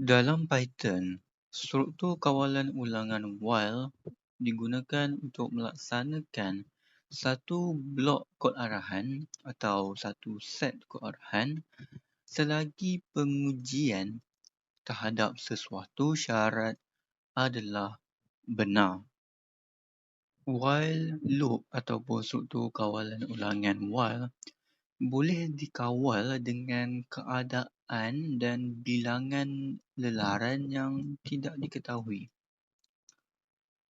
Dalam Python, struktur kawalan ulangan while digunakan untuk melaksanakan satu blok kod arahan atau satu set kod arahan selagi pengujian terhadap sesuatu syarat adalah benar. While loop ataupun struktur kawalan ulangan while boleh dikawal dengan keadaan dan bilangan lelaran yang tidak diketahui.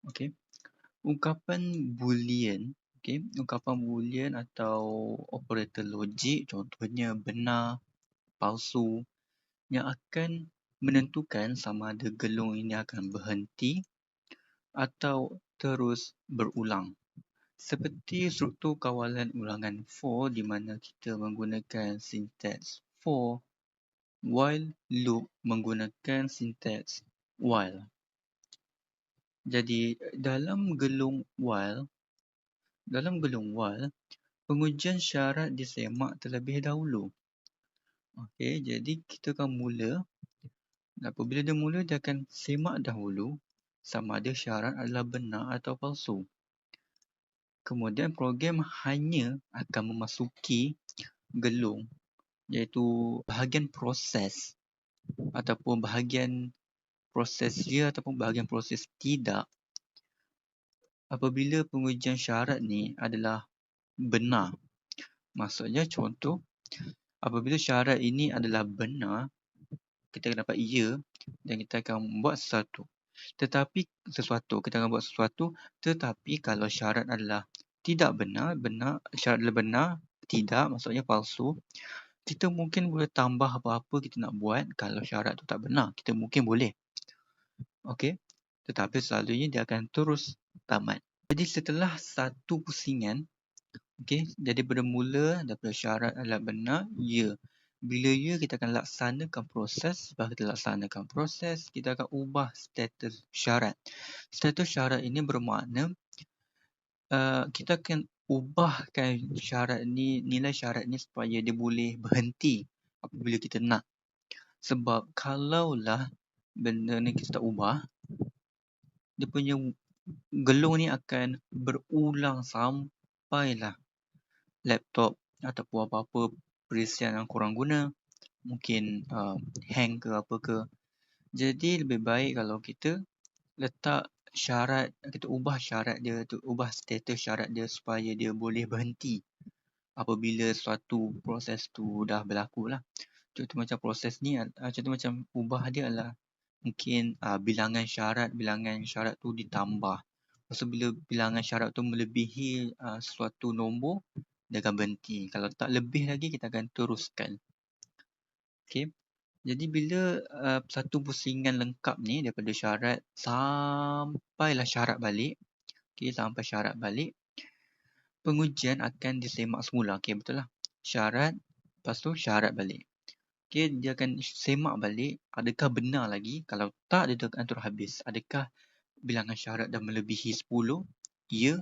Okey. Ungkapan boolean, ungkapan boolean atau operator logik contohnya benar, palsu yang akan menentukan sama ada gelung ini akan berhenti atau terus berulang. Seperti struktur kawalan ulangan for di mana kita menggunakan sintaks for, while loop menggunakan sintaks while. Jadi dalam gelung while, pengujian syarat disemak terlebih dahulu. Okey, jadi kita akan mula. Apabila dia mula, dia akan semak dahulu sama ada syarat adalah benar atau palsu. Kemudian program hanya akan memasuki gelung iaitu bahagian proses ataupun bahagian proses ya ataupun bahagian proses tidak apabila pengujian syarat ni adalah benar. Maksudnya contoh, apabila syarat ini adalah benar, kita akan dapat ya dan kita akan buat sesuatu. Kita akan buat sesuatu tetapi kalau syarat adalah tidak benar, syarat adalah benar, tidak maksudnya palsu, kita mungkin boleh tambah apa-apa kita nak buat. Kalau syarat tu tak benar, kita mungkin boleh. Okey. Tetapi selalunya dia akan terus tamat. Jadi setelah satu pusingan, jadi bermula daripada syarat adalah benar, ya. Bila ya, kita akan laksanakan proses. Setelah kita laksanakan proses, kita akan ubah status syarat. Status syarat ini bermakna kita akan ubahkan syarat ni, nilai syarat ni supaya dia boleh berhenti apabila kita nak. Sebab kalaulah benda ni kita tak ubah, dia punya gelung ni akan berulang sampailah laptop ataupun apa-apa perisian yang korang guna mungkin hang ke apa ke. Jadi lebih baik kalau kita letak syarat, kita ubah syarat dia, ubah status syarat dia supaya dia boleh berhenti apabila suatu proses tu dah berlaku lah. Contoh macam proses ni, contoh macam ubah dia adalah mungkin bilangan syarat tu ditambah. Lepas tu bila bilangan syarat tu melebihi suatu nombor, dia akan berhenti. Kalau tak lebih lagi, kita akan teruskan. Okey. Jadi bila satu pusingan lengkap ni daripada syarat sampailah syarat balik, sampai syarat balik, pengujian akan disemak semula. Betul lah. Syarat, lepas tu syarat balik. Dia akan semak balik, adakah benar lagi? Kalau tak, dia akan terus habis. Adakah bilangan syarat dah melebihi 10? Ya,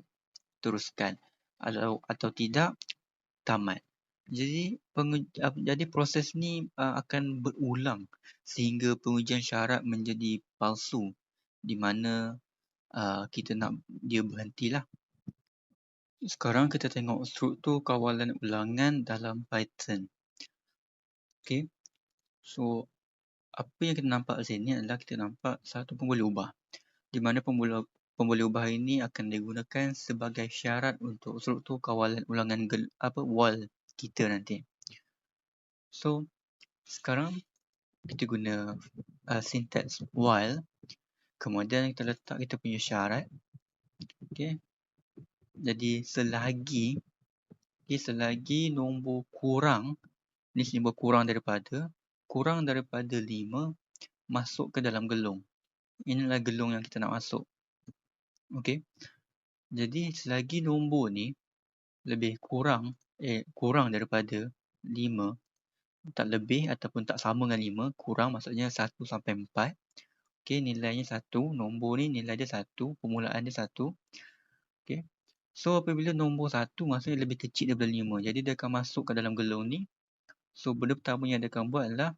teruskan. Atau tidak, tamat. Jadi proses ni akan berulang sehingga pengujian syarat menjadi palsu di mana kita nak dia berhentilah. Sekarang kita tengok struktur kawalan ulangan dalam Python. Okey. So apa yang kita nampak di sini adalah kita nampak satu pemboleh ubah. Di mana pemboleh ubah ini akan digunakan sebagai syarat untuk struktur kawalan ulangan while kita nanti. So sekarang kita guna sintaks while, kemudian kita letak kita punya syarat. Okey. Jadi selagi nombor kurang, ni nombor kurang daripada 5 masuk ke dalam gelung. Inilah gelung yang kita nak masuk. Okey. Jadi selagi nombor ni lebih kurang daripada 5, tak lebih ataupun tak sama dengan 5, kurang maksudnya 1 sampai 4. Okey, nilainya 1, nombor ni nilai dia 1, permulaan dia 1. Okey. So apabila nombor 1 maksudnya lebih kecil daripada 5, jadi dia akan masuk ke dalam gelung ni. So benda pertama yang dia akan buat adalah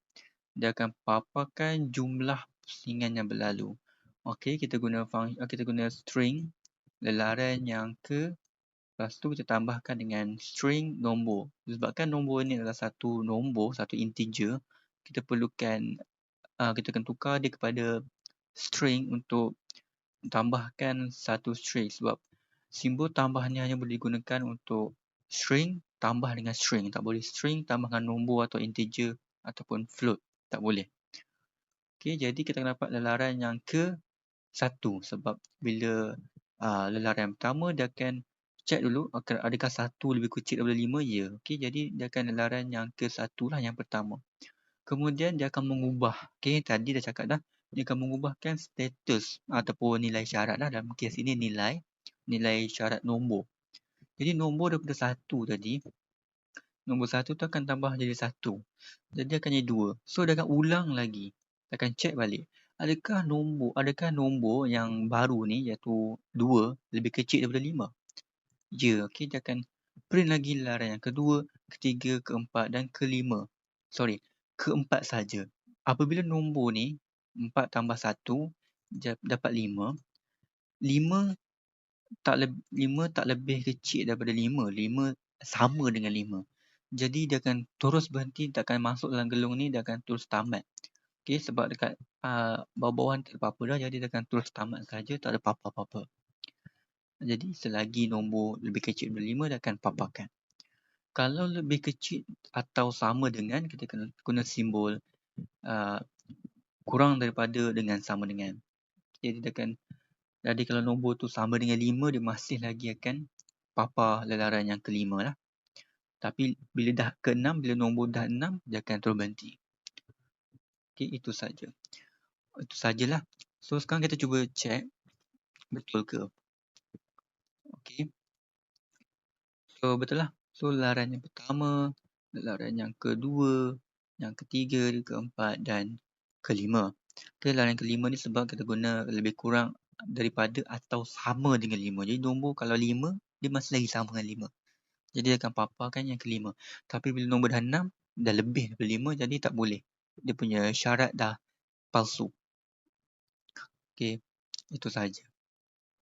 dia akan paparkan jumlah pusingan yang berlalu. Okey, kita guna string lelaran yang ke, lepas tu kita tambahkan dengan string nombor. Sebabkan nombor ni adalah satu nombor, satu integer, kita perlukan kita akan tukar dia kepada string untuk tambahkan satu string, sebab simbol tambah ni hanya boleh digunakan untuk string tambah dengan string, tak boleh string tambah dengan nombor atau integer ataupun float, tak boleh. Okey, jadi kita akan dapat lelaran yang ke 1, sebab bila lelaran yang pertama dia akan check dulu adakah 1 lebih kecil daripada 5, ya. Okey, jadi dia akan lelaran yang ke 1 lah yang pertama. Kemudian dia akan mengubah. Okey, tadi dah cakap dah, dia akan mengubahkan status ataupun nilai syarat lah. Dalam kes ini nilai syarat nombor. Jadi nombor daripada 1 tadi, nombor 1 tu akan tambah jadi 1. Jadi akan jadi 2. So dia akan ulang lagi. Dia akan check balik. Adakah nombor yang baru ni iaitu 2 lebih kecil daripada 5? Ya, okey, dia akan print lagi lelaran yang kedua, ketiga, keempat dan kelima. Keempat saja. Apabila nombor ni 4 tambah 1 dapat 5. 5 tak lebih kecil daripada 5. 5 sama dengan 5. Jadi dia akan terus berhenti, tak akan masuk dalam gelung ni, dia akan terus tamat. Okey, sebab dekat bawah-bawah tak ada apa-apa dah, jadi dia akan terus tamat saja, tak ada apa-apa. Jadi selagi nombor lebih kecil daripada 5, dia akan paparkan. Kalau lebih kecil atau sama dengan, kita kena guna simbol kurang daripada dengan sama dengan. Jadi kalau nombor tu sama dengan 5, dia masih lagi akan papar lelaran yang kelima lah. Tapi bila dah ke 6, bila nombor dah 6, dia akan terus berhenti. Okey, itu sajalah. So sekarang kita cuba check betul ke. Okey. So betul lah. So lelaran yang pertama, lelaran yang kedua, yang ketiga, keempat dan kelima. Okay, lelaran kelima ni sebab kita guna lebih kurang daripada atau sama dengan 5. Jadi nombor kalau 5, dia masih lagi sama dengan 5. Jadi dia akan paparkan yang kelima. Tapi bila nombor dah 6, dah lebih daripada 5, jadi tak boleh. Dia punya syarat dah palsu. Okey, itu sahaja.